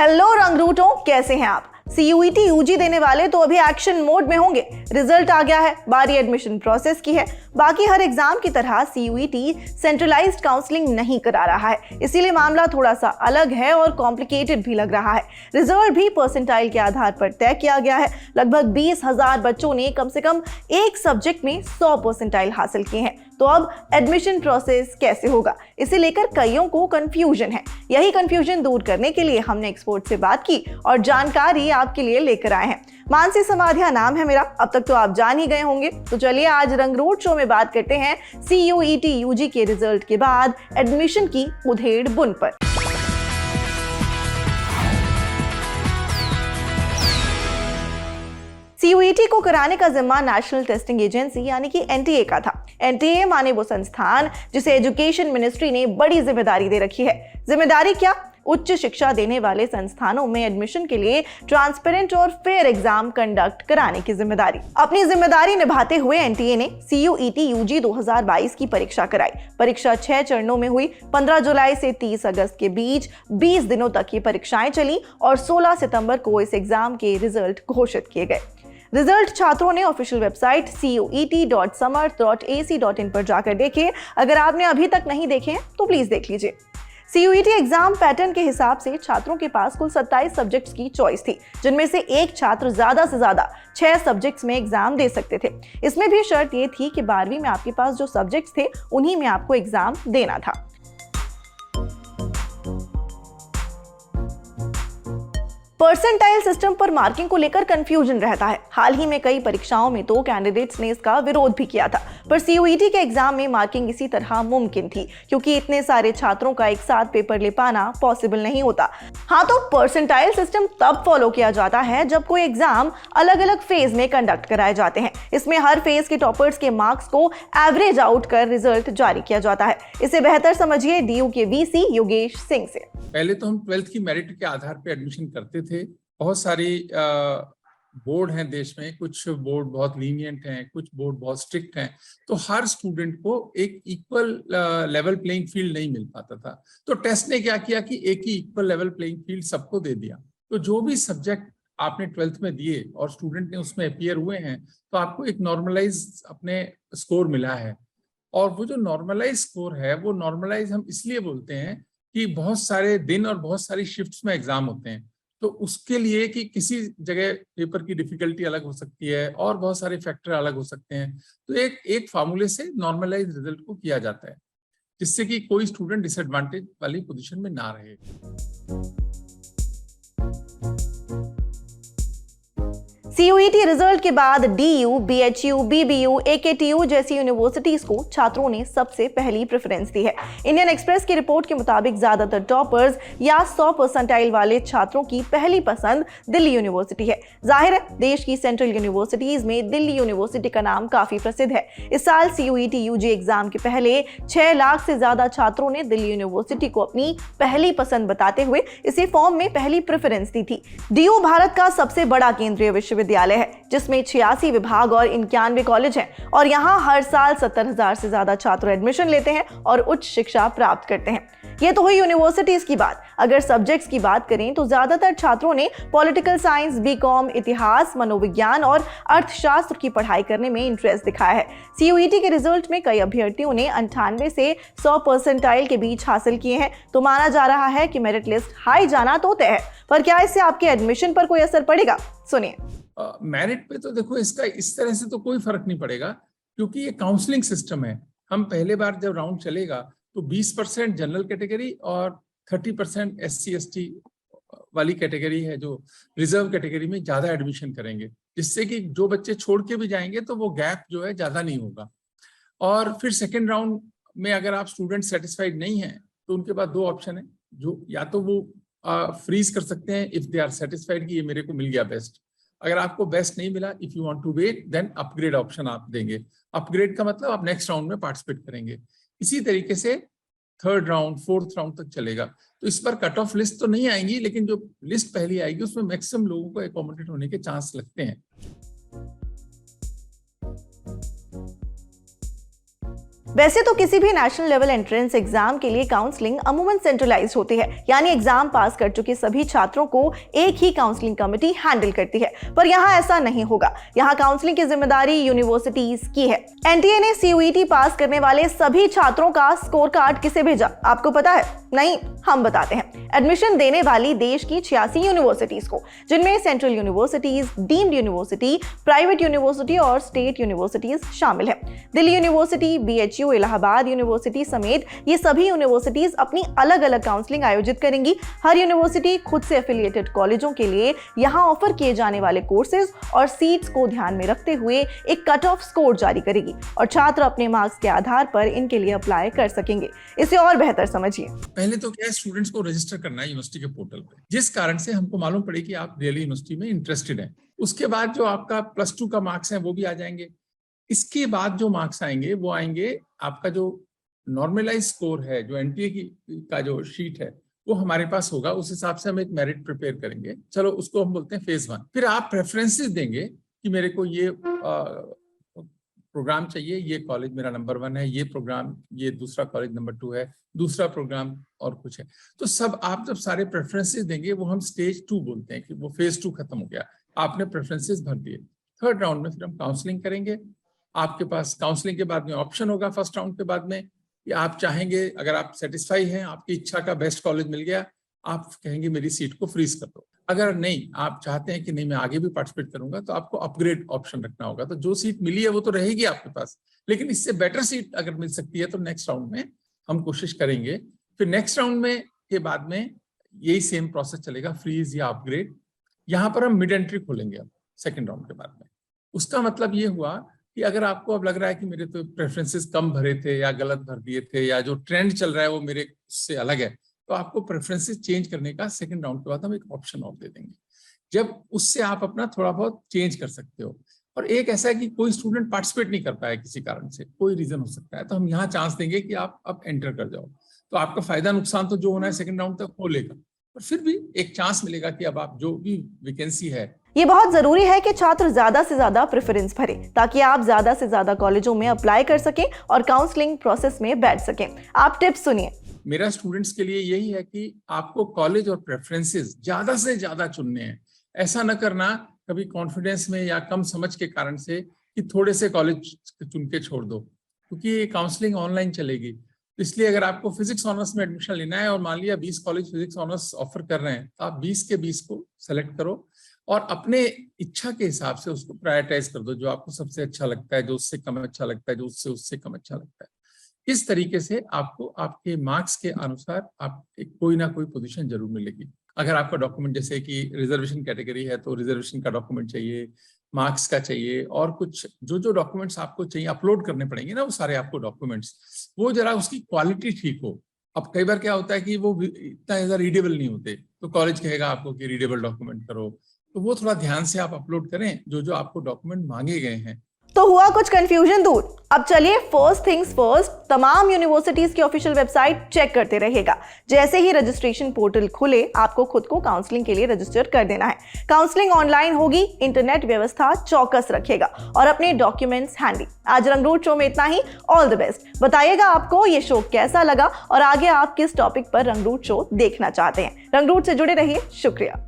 Hello रंगरूटों, कैसे हैं आप? सीयूईटी यूजी देने वाले तो अभी एक्शन मोड में होंगे। रिजल्ट आ गया है, बारी एडमिशन प्रोसेस की है। बाकी हर एग्जाम की तरह सीयूईटी सेंट्रलाइज्ड काउंसलिंग नहीं करा रहा है, इसीलिए मामला थोड़ा सा अलग है और कॉम्प्लिकेटेड भी लग रहा है। रिजल्ट भी परसेंटाइल के आधार पर तय किया गया है। लगभग 20,000 बच्चों ने कम से कम एक सब्जेक्ट में 100 परसेंटाइल हासिल किए हैं। तो अब एडमिशन प्रोसेस कैसे होगा, इसे लेकर कईयों को कंफ्यूजन है। यही कंफ्यूजन दूर करने के लिए हमने एक्सपर्ट से बात की और जानकारी आपके लिए लेकर आए हैं। मानसी समाधिया नाम है मेरा, अब तक तो आप जान ही गए होंगे। तो चलिए आज रंगरूट शो में बात करते हैं सीयूईटी यूजी के रिजल्ट के बाद एडमिशन की उधेड़ बुन पर। सीयूईटी को कराने का जिम्मा नेशनल टेस्टिंग एजेंसी यानी कि एनटीए का था। एनटीए माने वो संस्थान जिसे एजुकेशन मिनिस्ट्री ने बड़ी जिम्मेदारी दे रखी है। जिम्मेदारी क्या? उच्च शिक्षा देने वाले संस्थानों में एडमिशन के लिए ट्रांसपेरेंट और फेयर एग्जाम कंडक्ट कराने की जिम्मेदारी। अपनी जिम्मेदारी निभाते हुए एनटीए ने सीयूईटी यूजी 2022 की परीक्षा कराई। परीक्षा 6 चरणों में हुई। 15 जुलाई से 30 अगस्त के बीच 20 दिनों तक ये परीक्षाएं चली और 16 सितंबर को इस एग्जाम के रिजल्ट घोषित किए गए। रिजल्ट छात्रों ने ऑफिशियल वेबसाइट cuet.samarth.ac.in पर जाकर देखे। अगर आपने अभी तक नहीं देखे हैं तो प्लीज देख लीजिए। सीयूईटी एग्जाम पैटर्न के हिसाब से छात्रों के पास कुल 27 सब्जेक्ट्स की चॉइस थी, जिनमें से एक छात्र ज्यादा से ज्यादा 6 सब्जेक्ट्स में एग्जाम दे सकते थे। इसमें भी शर्त ये थी कि 12वीं में आपके पास जो सब्जेक्ट्स थे उन्हीं में आपको एग्जाम देना था। परसेंटाइल सिस्टम पर मार्किंग को लेकर कंफ्यूजन रहता है। हाल ही में कई परीक्षाओं में तो कैंडिडेट्स ने इसका विरोध भी किया था, पर सीयूईटी के एग्जाम में मार्किंग इसी तरह मुमकिन थी, क्योंकि इतने सारे छात्रों का एक साथ पेपर ले पाना पॉसिबल नहीं होता। हाँ, तो परसेंटाइल सिस्टम तब फॉलो किया जाता है जब कोई एग्जाम अलग अलग फेज में कंडक्ट कराए जाते हैं। इसमें हर फेज के टॉपर्स के मार्क्स को एवरेज आउट कर रिजल्ट जारी किया जाता है। इसे बेहतर समझिए डीयू के वीसी योगेश सिंह से। पहले तो हम 12th की मेरिट के आधार पे एडमिशन करते थे। बहुत सारी बोर्ड हैं देश में, कुछ बोर्ड बहुत लीनियंट हैं, कुछ बोर्ड बहुत स्ट्रिक्ट हैं, तो हर स्टूडेंट को एक इक्वल लेवल प्लेइंग फील्ड नहीं मिल पाता था। तो टेस्ट ने क्या किया कि एक ही इक्वल लेवल प्लेइंग फील्ड सबको दे दिया। तो जो भी सब्जेक्ट आपने 12th में दिए और स्टूडेंट ने उसमें अपीयर हुए हैं, तो आपको एक नॉर्मलाइज अपने स्कोर मिला है। और वो जो नॉर्मलाइज स्कोर है, वो नॉर्मलाइज हम इसलिए बोलते हैं कि बहुत सारे दिन और बहुत सारी शिफ्ट्स में एग्जाम होते हैं, तो उसके लिए कि किसी जगह पेपर की डिफिकल्टी अलग हो सकती है और बहुत सारे फैक्टर अलग हो सकते हैं, तो एक फार्मूले से नॉर्मलाइज रिजल्ट को किया जाता है, जिससे कि कोई स्टूडेंट डिसएडवांटेज वाली पोजीशन में ना रहे। सीयूईटी रिजल्ट के बाद डीयू, बीएचयू, बीबीयू, एकेटीयू जैसी यूनिवर्सिटीज को छात्रों ने सबसे पहली प्रेफरेंस दी है। इंडियन एक्सप्रेस की रिपोर्ट के मुताबिक ज्यादातर टॉपर्स या 100 परसेंटाइल वाले छात्रों की पहली पसंद दिल्ली यूनिवर्सिटी है। जाहिर है, देश की सेंट्रल यूनिवर्सिटीज में दिल्ली यूनिवर्सिटी का नाम काफी प्रसिद्ध है। इस साल सीयूईटी यूजी एग्जाम के पहले 6 लाख से ज्यादा छात्रों ने दिल्ली यूनिवर्सिटी को अपनी पहली पसंद बताते हुए इसे फॉर्म में पहली प्रेफरेंस दी थी। डीयू भारत का सबसे बड़ा केंद्रीय विश्वविद्यालय है, जिसमें 86 विभाग और 91 कॉलेज हैं और यहाँ हर साल 70,000 से ज्यादा छात्र एडमिशन लेते हैं और उच्च शिक्षा प्राप्त करते हैं। ये तो हुई यूनिवर्सिटीज की बात। अगर सब्जेक्ट्स की बात करें तो ज्यादातर छात्रों ने पॉलिटिकल साइंस, बीकॉम, इतिहास, मनोविज्ञान और अर्थशास्त्र की पढ़ाई करने में इंटरेस्ट दिखाया है। सीयूईटी के रिजल्ट में कई अभ्यर्थियों ने 98 से 100 परसेंटाइल के बीच हासिल किए हैं, तो माना जा रहा है कि मेरिट लिस्ट हाई जाना तो तय है। पर क्या इससे आपके एडमिशन पर कोई असर पड़ेगा? सुनिए। मेरिट पे तो देखो, इसका इस तरह से तो कोई फर्क नहीं पड़ेगा, क्योंकि ये काउंसलिंग सिस्टम है। हम पहले बार जब राउंड चलेगा तो 20% जनरल कैटेगरी और 30% SC ST वाली कैटेगरी है, जो रिजर्व कैटेगरी में ज्यादा एडमिशन करेंगे, जिससे कि जो बच्चे छोड़ के भी जाएंगे तो वो गैप जो है ज्यादा नहीं होगा। और फिर सेकेंड राउंड में अगर आप स्टूडेंट सेटिस्फाइड नहीं है तो उनके पास 2 ऑप्शन है, जो या तो वो फ्रीज कर सकते हैं इफ दे आर सेटिस्फाइड कि ये मेरे को मिल गया बेस्ट। अगर आपको बेस्ट नहीं मिला, if you want to wait, then upgrade option आप देंगे। अपग्रेड का मतलब आप नेक्स्ट राउंड में पार्टिसिपेट करेंगे। इसी तरीके से 3rd राउंड 4th राउंड तक चलेगा। तो इस पर कट ऑफ लिस्ट तो नहीं आएंगी, लेकिन जो लिस्ट पहली आएगी उसमें मैक्सिमम लोगों को एकोमोडेट होने के चांस लगते हैं। वैसे तो किसी भी नेशनल लेवल एंट्रेंस एग्जाम के लिए काउंसलिंग अमूमन सेंट्रलाइज्ड होती है, यानी एग्जाम पास कर चुके सभी छात्रों को एक ही काउंसलिंग कमेटी हैंडल करती है। पर यहाँ ऐसा नहीं होगा, यहाँ काउंसलिंग की जिम्मेदारी यूनिवर्सिटीज की है। एनटीए ने सीयूईटी पास करने वाले सभी छात्रों का स्कोर कार्ड किसे भेजा, आपको पता है? नहीं, हम बताते हैं। एडमिशन देने वाली देश की 86 यूनिवर्सिटीज को, जिनमें central universities, deemed university, private university और स्टेट यूनिवर्सिटीज शामिल है। Delhi university, BHU, Allahabad university समेत ये सभी यूनिवर्सिटीज अपनी अलग अलग काउंसलिंग आयोजित करेंगी। हर यूनिवर्सिटी खुद से एफिलिएटेड कॉलेजों के लिए यहाँ ऑफर किए जाने वाले कोर्सेज और सीट्स को ध्यान में रखते हुए एक कट ऑफ स्कोर जारी करेगी और छात्र अपने मार्क्स के आधार पर इनके लिए अप्लाई कर सकेंगे। इसे और बेहतर समझिए। पहले तो क्या है, स्टूडेंट्स को रजिस्टर करना है यूनिवर्सिटी के पोर्टल पे, जिस कारण से हमको मालूम पड़े कि आप रियली यूनिवर्सिटी में इंटरेस्टेड हैं। उसके बाद जो आपका +2 का मार्क्स है वो भी आ जाएंगे। इसके बाद जो मार्क्स आएंगे वो आएंगे, आपका जो नॉर्मलाइज स्कोर है, जो एनटीए का जो शीट है वो हमारे पास होगा। उस हिसाब से हम एक मेरिट प्रिपेयर करेंगे। चलो उसको हम बोलते हैं फेज 1। फिर आप प्रेफरेंसेस देंगे कि मेरे को ये प्रोग्राम चाहिए, ये कॉलेज मेरा नंबर 1 है, ये प्रोग्राम, ये दूसरा कॉलेज नंबर 2 है, दूसरा प्रोग्राम और कुछ है। तो सब आप जब सारे प्रेफरेंसेस देंगे वो हम स्टेज 2 बोलते हैं कि वो फेज 2 खत्म हो गया, आपने प्रेफरेंसेस भर दिए। थर्ड राउंड में फिर हम काउंसलिंग करेंगे। आपके पास काउंसलिंग के बाद में ऑप्शन होगा फर्स्ट राउंड के बाद में कि आप चाहेंगे, अगर आप सेटिस्फाई हैं, आपकी इच्छा का बेस्ट कॉलेज मिल गया, आप कहेंगे मेरी सीट को फ्रीज कर दो। अगर नहीं, आप चाहते हैं कि नहीं मैं आगे भी पार्टिसिपेट करूंगा, तो आपको अपग्रेड ऑप्शन रखना होगा। तो जो सीट मिली है वो तो रहेगी आपके पास, लेकिन इससे बेटर सीट अगर मिल सकती है तो नेक्स्ट राउंड में हम कोशिश करेंगे। फिर नेक्स्ट राउंड में के बाद में यही सेम प्रोसेस चलेगा, फ्रीज या अपग्रेड। यहाँ पर हम मिड एंट्री खोलेंगे अब सेकेंड राउंड के बाद में। उसका मतलब ये हुआ कि अगर आपको अब लग रहा है कि मेरे तो प्रेफरेंसेस कम भरे थे या गलत भर दिए थे, या जो ट्रेंड चल रहा है वो मेरे से अलग है, तो आपको प्रेफरेंसेस चेंज करने का सेकंड राउंड के बाद हम एक ऑप्शन और दे देंगे, जब उससे आप अपना थोड़ा बहुत चेंज कर सकते हो। और एक ऐसा है कि कोई स्टूडेंट पार्टिसिपेट नहीं कर पाया किसी कारण से, कोई रीजन हो सकता है, तो हम यहाँ चांस देंगे कि आप अब एंटर कर जाओ। तो आपका फायदा नुकसान तो जो होना है सेकंड राउंड तक हो लेगा, पर फिर भी एक चांस मिलेगा कि अब आप जो भी वैकेंसी है। ये बहुत जरूरी है कि छात्र ज्यादा से ज्यादा प्रेफरेंस भरे, ताकि आप ज्यादा से ज्यादा कॉलेजों में अप्लाई कर सकें और काउंसलिंग प्रोसेस में बैठ सकें। आप टिप्स सुनिए। मेरा स्टूडेंट्स के लिए यही है कि आपको कॉलेज और प्रेफरेंसेस ज्यादा से ज्यादा चुनने हैं। ऐसा न करना कभी कॉन्फिडेंस में या कम समझ के कारण से कि थोड़े से कॉलेज चुन के छोड़ दो, क्योंकि ये काउंसलिंग ऑनलाइन चलेगी। इसलिए अगर आपको फिजिक्स ऑनर्स में एडमिशन लेना है और मान लिया 20 कॉलेज फिजिक्स ऑनर्स ऑफर कर रहे हैं, तो आप 20 के 20 को सेलेक्ट करो और अपने इच्छा के हिसाब से उसको प्रायोरिटाइज कर दो, जो आपको सबसे अच्छा लगता है, जो उससे कम अच्छा लगता है, जो उससे कम अच्छा लगता है। इस तरीके से आपको आपके मार्क्स के अनुसार आप कोई ना कोई पोजीशन जरूर मिलेगी। अगर आपका डॉक्यूमेंट जैसे कि रिजर्वेशन कैटेगरी है तो रिजर्वेशन का डॉक्यूमेंट चाहिए, मार्क्स का चाहिए, और कुछ जो डॉक्यूमेंट्स आपको चाहिए अपलोड करने पड़ेंगे ना, वो सारे आपको डॉक्यूमेंट्स, वो जरा उसकी क्वालिटी ठीक हो। अब कई बार क्या होता है कि वो इतना ज्यादा रीडेबल नहीं होते, तो कॉलेज कहेगा आपको कि रीडेबल डॉक्यूमेंट करो, तो वो थोड़ा ध्यान से आप अपलोड करें जो आपको डॉक्यूमेंट मांगे गए हैं। तो हुआ कुछ कंफ्यूजन दूर। अब चलिए फर्स्ट थिंग्स फर्स्ट, तमाम यूनिवर्सिटीज की ऑफिशियल वेबसाइट चेक करते रहिएगा। जैसे ही रजिस्ट्रेशन पोर्टल खुले, आपको खुद को काउंसलिंग के लिए रजिस्टर कर देना है। काउंसलिंग ऑनलाइन होगी, इंटरनेट व्यवस्था चौकस रखेगा और अपने डॉक्यूमेंट्स हैंडी। आज रंगरूट शो में इतना ही। All the best. बताइएगा आपको ये शो कैसा लगा और आगे आप किस टॉपिक पर रंगरूट शो देखना चाहते हैं। रंगरूट से जुड़े रहिए। शुक्रिया।